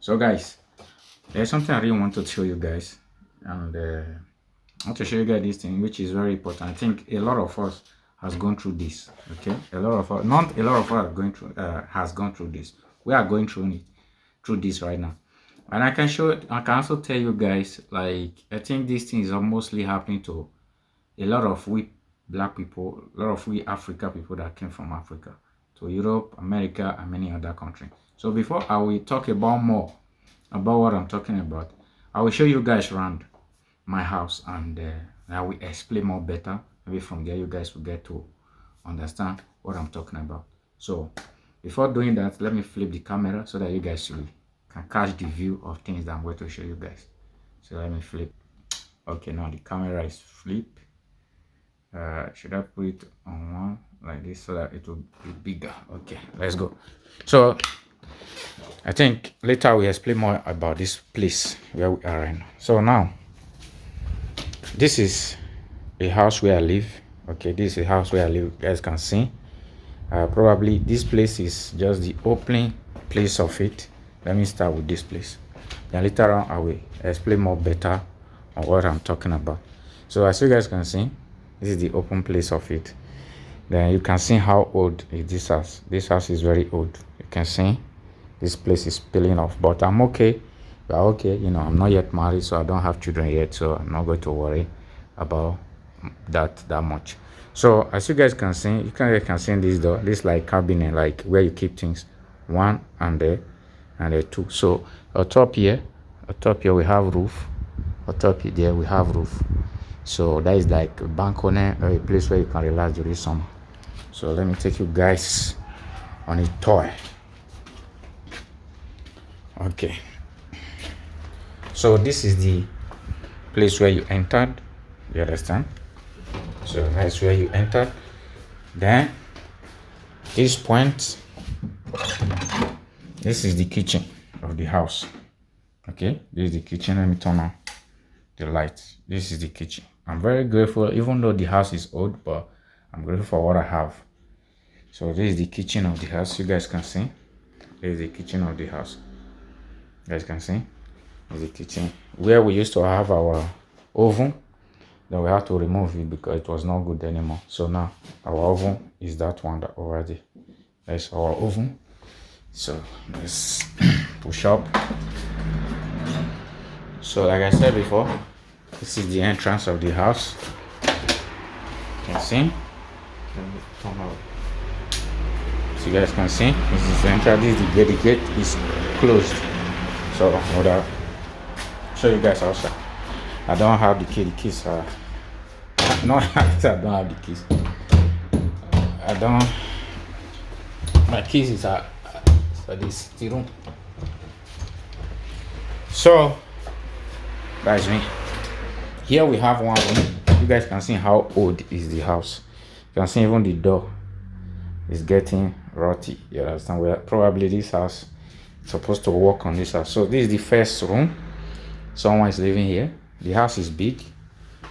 So guys, there's something I really want to show you guys, and I want to show you guys this thing, which is very important. I think a lot of us has gone through this. Okay, a lot of us, not a lot of us, going through has gone through this. We are going through this right now, and I can show. I can also tell you guys, like, I think this thing is mostly happening to a lot of we black people, a lot of we Africa people that came from Africa to Europe, America, and many other countries. So before I will talk about more about what I'm talking about, I will show you guys around my house, and I will explain more better. Maybe from there you guys will get to understand what I'm talking about. So before doing that, let me flip the camera so that you guys can catch the view of things that I'm going to show you guys. So let me flip. Okay, now the camera is flip. Should I put it on one like this so that it will be bigger? Okay, let's go. So I think later we explain more about this place where we are right now. So now, this is a house where I live. Okay, this is a house where I live. You guys can see. Probably this place is just the opening place of it. Let me start with this place. Then later on, I will explain more better on what I'm talking about. So as you guys can see, this is the open place of it. Then you can see how old is this house. This house is very old. You can see this place is peeling off, but I'm okay. We're okay. You know, I'm not yet married, so I don't have children yet, so I'm not going to worry about that much. So as you guys can see, you can see this door. This like cabinet, like where you keep things. One and there two. So atop here we have roof. Atop there we have roof. So that is like a balcony or a place where you can relax during summer. So let me take you guys on a tour. Okay. So this is the place where you entered. You understand? So that's where you entered. Then this point, this is the kitchen of the house. Okay, this is the kitchen. Let me turn on the lights. This is the kitchen. I'm very grateful, even though the house is old, but I'm grateful for what I have. So this is the kitchen of the house. You guys can see. This is the kitchen of the house. You guys can see. This is the kitchen where we used to have our oven. Then we had to remove it because it was not good anymore. So now our oven is that one that already. That's our oven. So let's push up. So like I said before, this is the entrance of the house. You can see. So you guys can see, this is the entrance. This is the gate. The gate is closed. So I'll show you guys outside. I don't have the key. The keys are not. I don't have the keys. I don't. My keys is at this room. So that's me. Here we have one room. You guys can see how old is the house. You can see even the door is getting rotty. You understand? Where probably this house is supposed to work on this house. So this is the first room. Someone is living here. The house is big.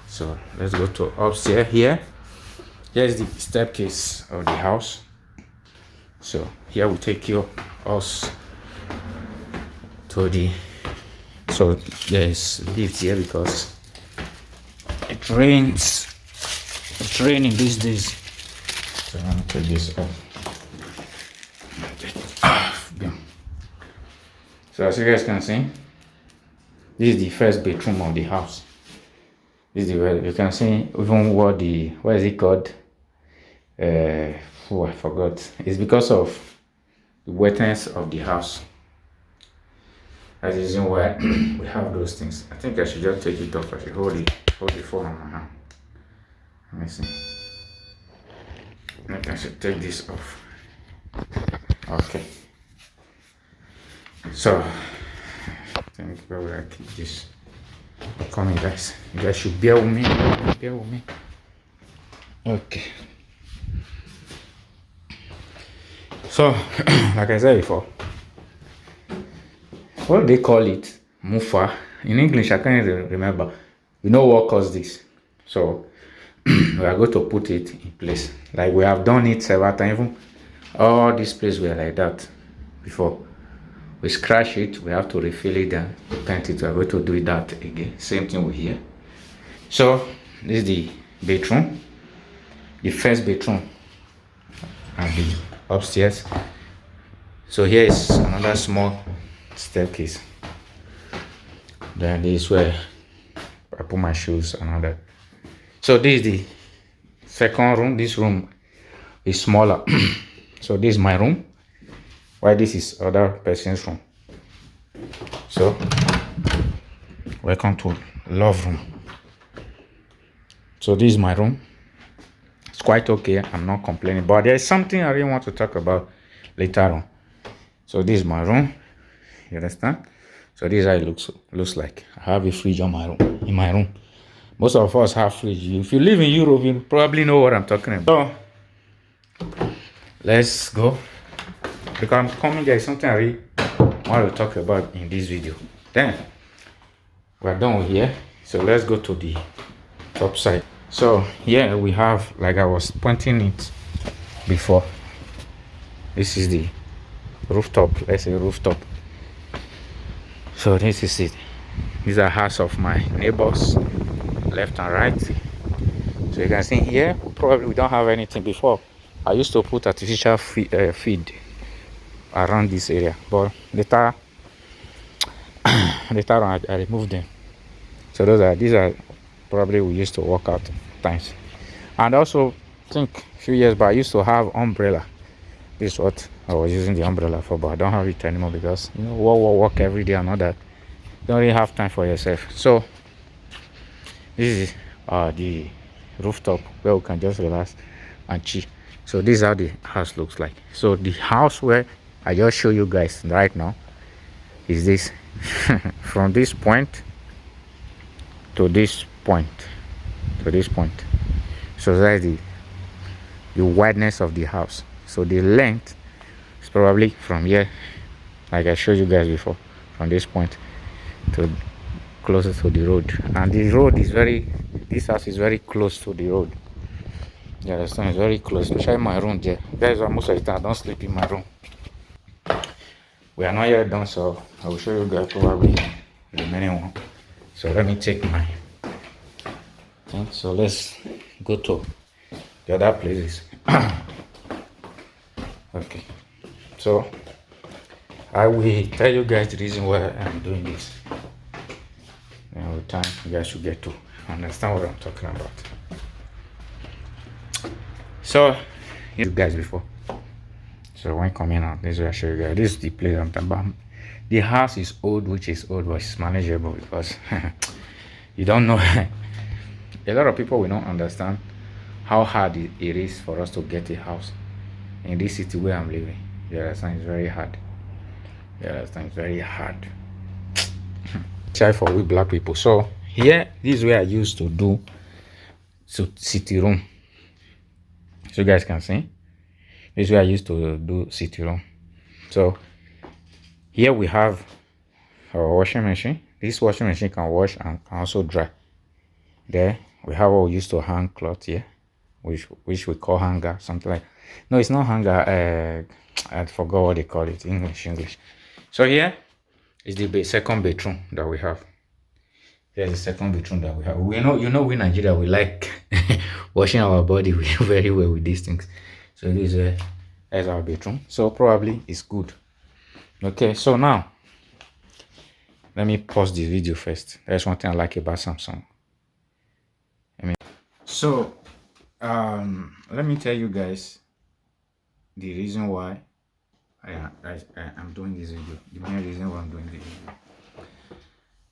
So let's go to upstairs here. Here's the staircase of the house. So here we take us to the. So there's lift here because it rains. It's raining these days. So I'm gonna take this off. So as you guys can see, this is the first bedroom of the house. This is the way you can see even what is it called? I forgot. It's because of the wetness of the house. That's the reason why we have those things. I think I should just take it off. I should hold the phone on my hand. Let me see. I should take this off. Okay. So I think where will I keep this? Come on, guys. You guys should bear with me. Bear with me. Okay. So, like I said before, what do they call it? Mufa. In English, I can't even remember. You know what caused this? So, we are going to put it in place. Like we have done it several times. Even all these places were like that before. we scratch it, we have to refill it and paint it. We're going to do that again. Same thing with here. So this is the bedroom, the first bedroom, and the upstairs. So here is another small staircase. Then this is where I put my shoes and all that. So this is the second room. This room is smaller. So this is my room, while this is other person's room. So welcome to love room. So this is my room. It's quite okay. I'm not complaining, but there's something I really want to talk about later on. So this is my room. You understand? So this is how it looks like. I have a fridge in my room. Most of us have fridge. If you live in Europe, you probably know what I'm talking about. So let's go. Because I'm coming, there is something I really want to talk about in this video. Then we're done with here. So let's go to the top side. So here we have, like I was pointing it before, this is the rooftop. Let's say rooftop. So this is it. These are house of my neighbors, left and right. So you can see here, probably we don't have anything. Before I used to put artificial feed around this area, but later on I removed them. So these are probably we used to work out times. And also I think a few years back I used to have umbrella. This is what I was using the umbrella for, but I don't have it anymore because you know work every day and all that. You don't really have time for yourself. So this is the rooftop where we can just relax and chill. So this is how the house looks like. So the house where I just show you guys right now is this. From this point to this point to this point. So that's the wideness of the house. So the length is probably from here, like I showed you guys before, from this point to closer to the road. And the road is this house is very close to the road. You understand? It's very close, especially my room there. Guys, most of the time I don't sleep in my room. We are not yet done, so I will show you guys probably the remaining one. So let me take my thing. So let's go to the other places. Okay, so I will tell you guys the reason why I'm doing this, and with time you guys should get to understand what I'm talking about. So you guys before, so when coming out, this is where I show you guys. This is the place I'm talking about. The house is old, which is old, but it's manageable because you don't know. A lot of people will not understand how hard it is for us to get a house in this city where I'm living. You understand? It's very hard. You understand? It's very hard. Try for we black people. So here, this is where I used to do city room. So you guys can see. This is where I used to do city room. So here we have our washing machine. This washing machine can wash and can also dry. There we have what we used to hang cloth here, which we call hanger, something like. No, it's not hanger. I forgot what they call it. English. So here is the second bedroom that we have. Here's the second bedroom that we have. We in Nigeria we like washing our body very well with these things. So this is our bedroom. So probably it's good. Okay, so now let me pause this video first. There's one thing I like about Samsung. So let me tell you guys the reason why I'm doing this video. The main reason why I'm doing this video.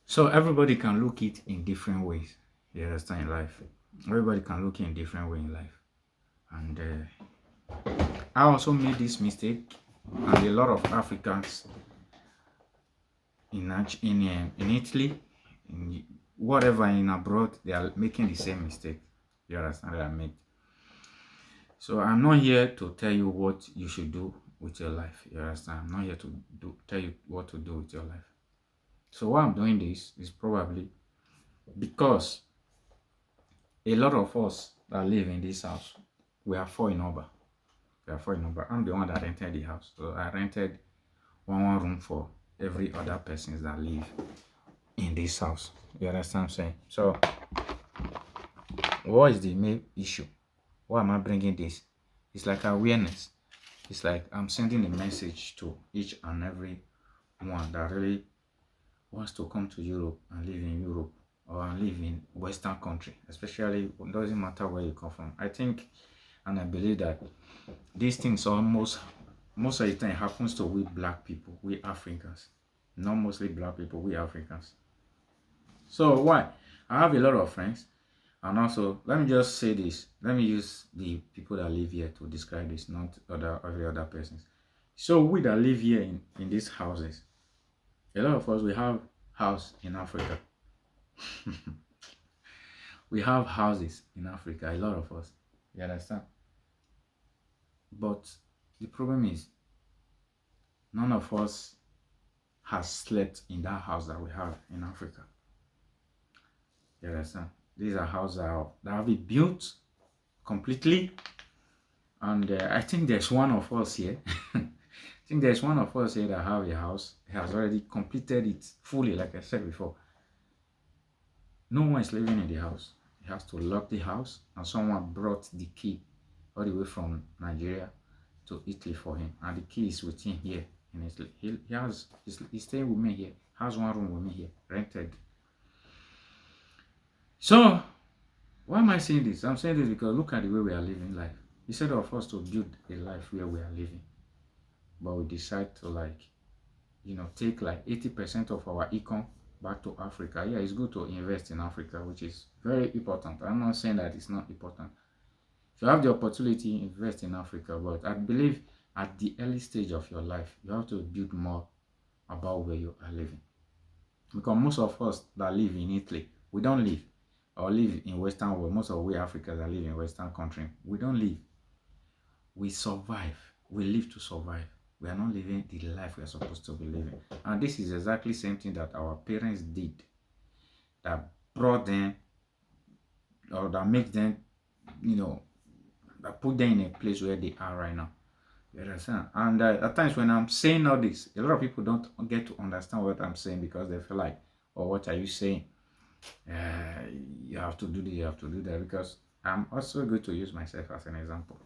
So everybody can look it in different ways. You understand? In life, everybody can look it in different way in life. And I also made this mistake, and a lot of Africans in Italy, in whatever, in abroad, they are making the same mistake. You understand what I mean? So I'm not here to tell you what you should do with your life. You understand? I'm not here to tell you what to do with your life. So why I'm doing this is probably because a lot of us that live in this house, we are 4 in number. We are 4 in number. I'm the one that rented the house. So I rented one room for every other persons that live in this house. You understand what I'm saying? So, what is the main issue? Why am I bringing this? It's like awareness. It's like I'm sending a message to each and every one that really wants to come to Europe and live in Europe or live in Western country, especially it doesn't matter where you come from. I think and I believe that these things almost most of the time happens to we black people, we Africans. Not mostly black people, we Africans. So why? I have a lot of friends, and also let me just say this. Let me use the people that live here to describe this, not every other person. So we that live here in these houses, a lot of us we have house in Africa. We have houses in Africa, a lot of us. You understand? But the problem is none of us has slept in that house that we have in Africa. You understand? These are houses that have been built completely, and I think there's one of us here. I think there's one of us here that have a house. He has already completed it fully, like I said before. No one is living in the house. He has to lock the house, and someone brought the key all the way from Nigeria to Italy for him, and the key is with him here in Italy. He's staying with me here. Has one room with me here, rented. So why am I saying this? I'm saying this because look at the way we are living life. Instead of us to build a life where we are living, but we decide to take like 80% of our income back to Africa. Yeah, it's good to invest in Africa, which is very important. I'm not saying that it's not important. If you have the opportunity, invest in Africa. But I believe at the early stage of your life, you have to build more about where you are living. Because most of us that live in Italy, we don't live or live in Western world. Most of we Africans that live in Western country, we don't live. We survive. We live to survive. We are not living the life we are supposed to be living. And this is exactly the same thing that our parents did, that brought them, or that makes them, that put them in a place where they are right now. You understand? And at times when I'm saying all this, a lot of people don't get to understand what I'm saying because they feel like, oh, what are you saying? You have to do this, you have to do that. Because I'm also going to use myself as an example.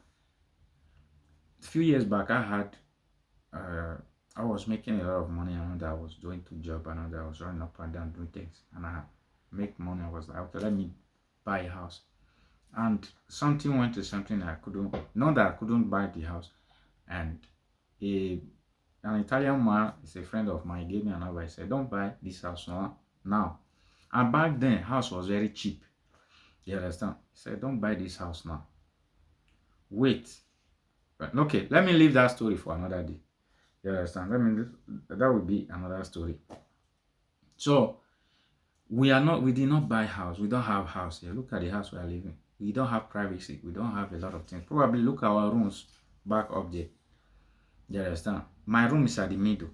A few years back, I was making a lot of money, and I was doing two jobs, and I was running up and down doing things, and I make money. I was like, okay, let me buy a house. And something went to something I couldn't, not that I couldn't buy the house. And an Italian man is a friend of mine, gave me an advice. Said, don't buy this house now. And back then, house was very cheap. You understand? He said, don't buy this house now. Wait. But, okay, let me leave that story for another day. You understand? That would be another story. So, we did not buy house. We don't have house here. Look at the house we are living. We don't have privacy. We don't have a lot of things. Probably look at our rooms back up there. You understand? My room is at the middle,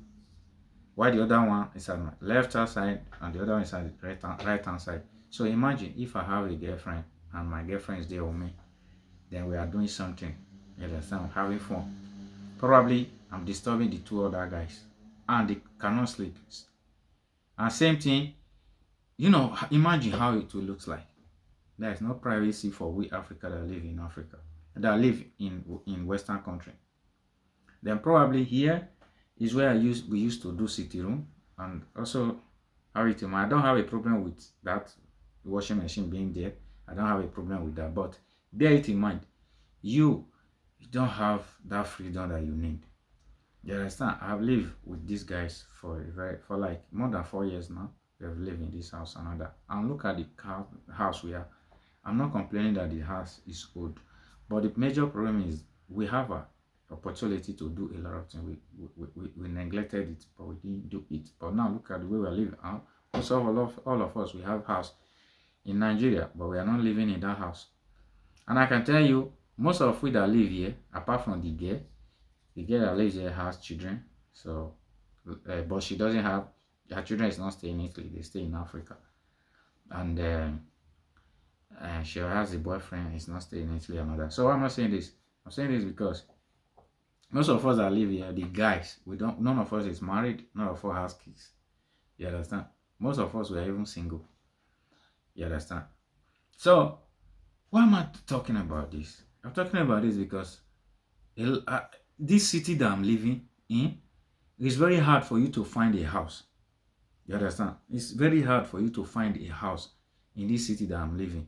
while the other one is at my left hand side and the other one is at the right hand side. So imagine if I have a girlfriend and my girlfriend is there with me, then we are doing something. You understand? Having fun. Probably I'm disturbing the two other guys and they cannot sleep. And same thing, imagine how it will look like. There is no privacy for we Africa that live in Africa, that live in Western country. Then probably here is where we used to do city room, and also have it in mind. I don't have a problem with that washing machine being there. I don't have a problem with that. But bear it in mind, you don't have that freedom that you need. You understand? I've lived with these guys for like more than 4 years now. We have lived in this house and all that. And look at the house we are. I'm not complaining that the house is old, but the major problem is we have a opportunity to do a lot of things. We neglected it, but we didn't do it. But now look at the way we are living. Also, all of us, we have house in Nigeria, but we are not living in that house. And I can tell you, most of we that live here, apart from the girl that lives here has children. So, but she doesn't have, her children is not staying in Italy, they stay in Africa. And she has a boyfriend, he's not staying in Italy and all that. So I'm not saying this. I'm saying this because Most of us that live here, the guys, we don't. None of us is married. None of us has kids. You understand? Most of us were even single. You understand? So why am I talking about this? I'm talking about this because this city that I'm living in, it's very hard for you to find a house. You understand? It's very hard for you to find a house in this city that I'm living.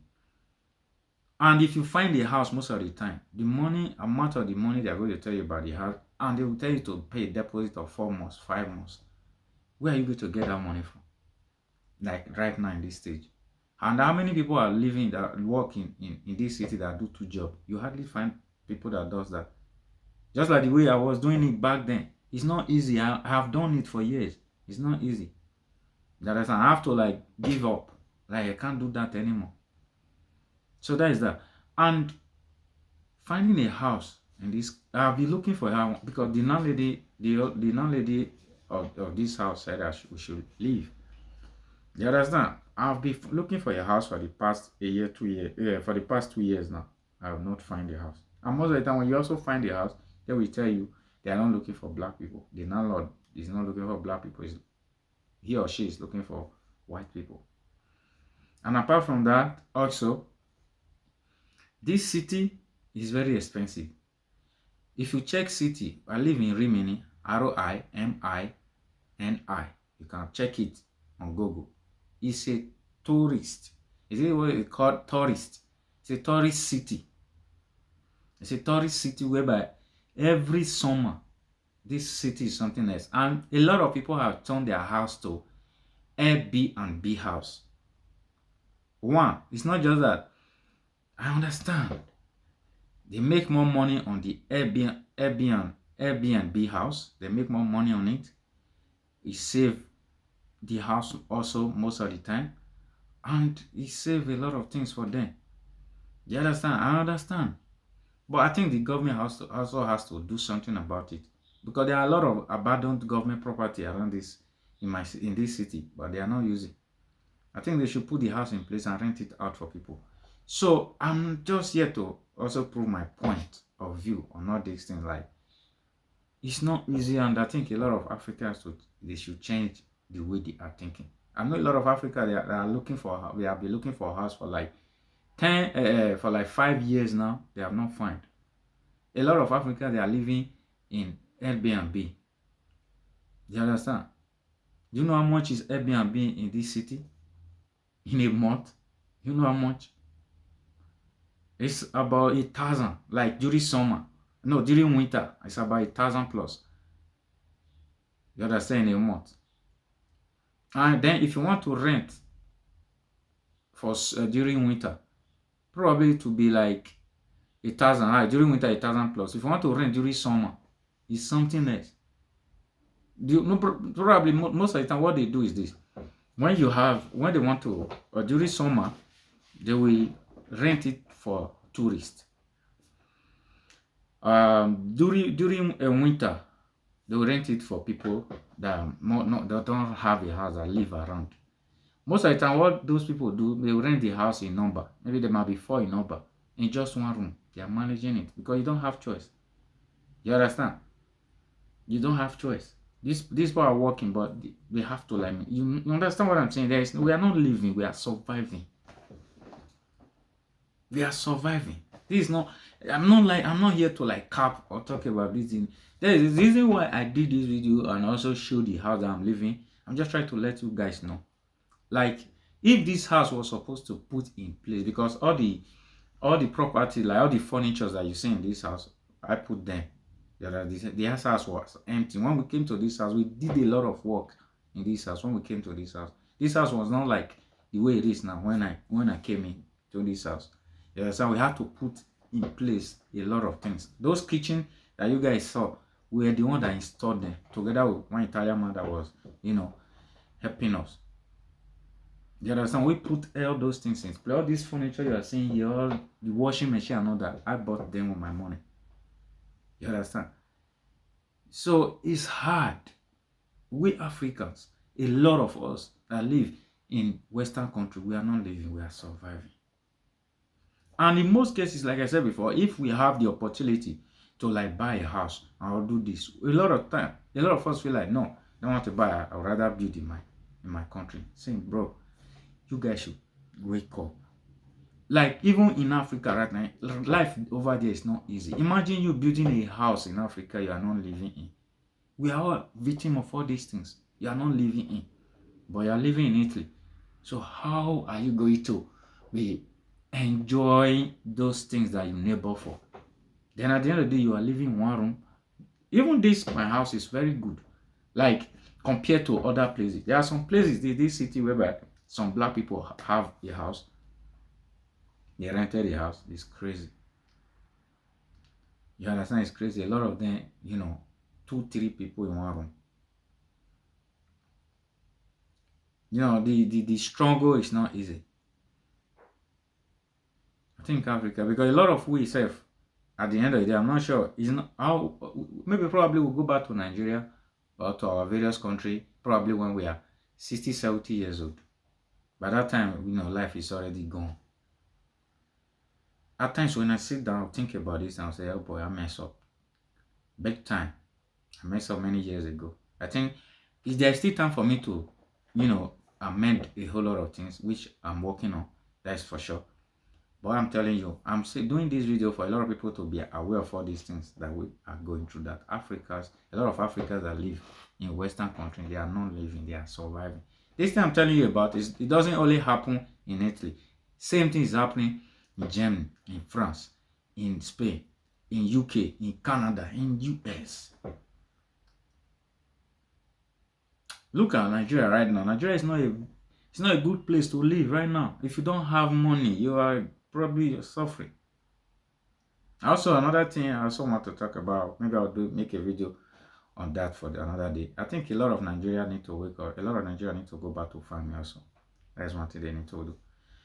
And if you find a house most of the time, the money, amount of the money they're going to tell you about the house, and they will tell you to pay a deposit of 4 months, 5 months. Where are you going to get that money from? Like right now in this stage. And how many people are living that work in this city that do 2 jobs? You hardly find people that does that. Just like the way I was doing it back then. It's not easy. I have done it for years. It's not easy. That is, I have to like give up. Like I can't do that anymore. So that is that. And finding a house in this, I'll be looking for a house because the landlady, the landlady of this house said that we should leave. You understand? I've been looking for a house for the past a year, 2 years. Yeah, for the past 2 years now. I have not found a house. And most of the time, when you also find a house, they will tell you they are not looking for black people. The landlord is not looking for black people. He or she is looking for white people. And apart from that, also, this city is very expensive. If you check city, I live in Rimini, Rimini. You can check it on Google. It's a tourist. Is it what it's called? Tourist. It's a tourist city. It's a tourist city whereby every summer this city is something else. And a lot of people have turned their house to Airbnb house. One, it's not just that. I understand. They make more money on the Airbnb house. They make more money on it. It saves the house also most of the time. And it saves a lot of things for them. You understand? I understand. But I think the government also has to do something about it. Because there are a lot of abandoned government property around this in this city, but they are not using. I think they should put the house in place and rent it out for people. So I'm just here to also prove my point of view on all these things. Like, it's not easy, and I think a lot of Africans they should change the way they are thinking. I know a lot of Africa they are looking for. They have been looking for a house for like 5 years now. They have not found. A lot of Africans they are living in Airbnb. You understand? Do you know how much is Airbnb in this city? In a month? You know how much? It's about 1,000. Like during summer. No, during winter, it's about 1,000 plus. You understand? In a month. And then if you want to rent for during winter, probably it will be like 1,000. Right? During winter, 1,000 plus. If you want to rent during summer, it's something else. Probably most of the time what they do is this. When they want to, or during summer, they will rent it for tourists. During winter, they will rent it for people that don't have a house that live around. Most of the time, what those people do, they will rent the house in number. Maybe there might be 4 in number in just one room. They are managing it because you don't have choice. You understand? You don't have choice. These people are working, but they have to like you understand what I'm saying? We are not living, we are surviving. We are surviving. This is not. I'm not here to like cap or talk about this thing. There is a reason why I did this video and also show the house that I'm living. I'm just trying to let you guys know. Like, if this house was supposed to put in place, because all the property, like all the furniture that you see in this house, I put them. The house was empty. When we came to this house, we did a lot of work in this house. When we came to this house was not like the way it is now. When I came in to this house, so we had to put in place a lot of things. Those kitchen that you guys saw, we were the one that installed them together with one Italian man that was, helping us. You understand? We put all those things in place. All this furniture you are seeing here, all the washing machine and all that, I bought them with my money. You understand? So it's hard. We Africans, a lot of us that live in Western country, we are not living, we are surviving. And in most cases, like I said before, if we have the opportunity to like buy a house or do this. A lot of time, a lot of us feel like, no, I don't want to buy. I would rather build in my country. Saying, bro, you guys should wake up. Like even in Africa right now, life over there is not easy. Imagine you building a house in Africa you are not living in. We are all victim of all these things. You are not living in, but you are living in Italy. So how are you going to be enjoying those things that you neighbor for? Then at the end of the day, you are living in one room. Even this, my house is very good. Like compared to other places, there are some places in this city where some black people have a house. They rented a house. It's crazy. You understand? It's crazy. A lot of them, 2, 3 people in one room. The struggle is not easy. I think Africa, because a lot of we self, at the end of the day, I'm not sure. It's not how. Maybe probably we'll go back to Nigeria or to our various country. Probably when we are 60, 70 years old. By that time, life is already gone. At times when I sit down, think about this, and I say, "Oh boy, I mess up, big time. I messed up many years ago." I think there's still time for me to, amend a whole lot of things, which I'm working on. That's for sure. But I'm telling you, I'm doing this video for a lot of people to be aware of all these things that we are going through. That a lot of Africans that live in Western countries, they are not living, they are surviving. This thing I'm telling you about it doesn't only happen in Italy. Same thing is happening in Germany, in France, in Spain, in UK, in Canada, in US. Look at Nigeria right now. Nigeria is not a good place to live right now. If you don't have money, you are probably suffering. Also, another thing I also want to talk about, maybe I'll make a video on that for another day. I think a lot of Nigeria need to wake up. A lot of Nigeria need to go back to farming also. That's one thing they need to do.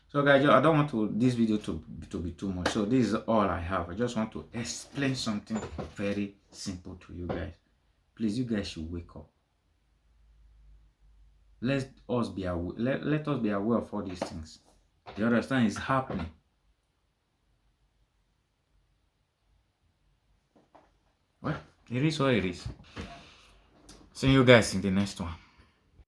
So guys, I don't want this video to be too much. So this is all I have. I just want to explain something very simple to you guys. Please, you guys should wake up. Let us be aware. Let us be aware of all these things. The understand is happening. Well, it is what it is. See you guys in the next one.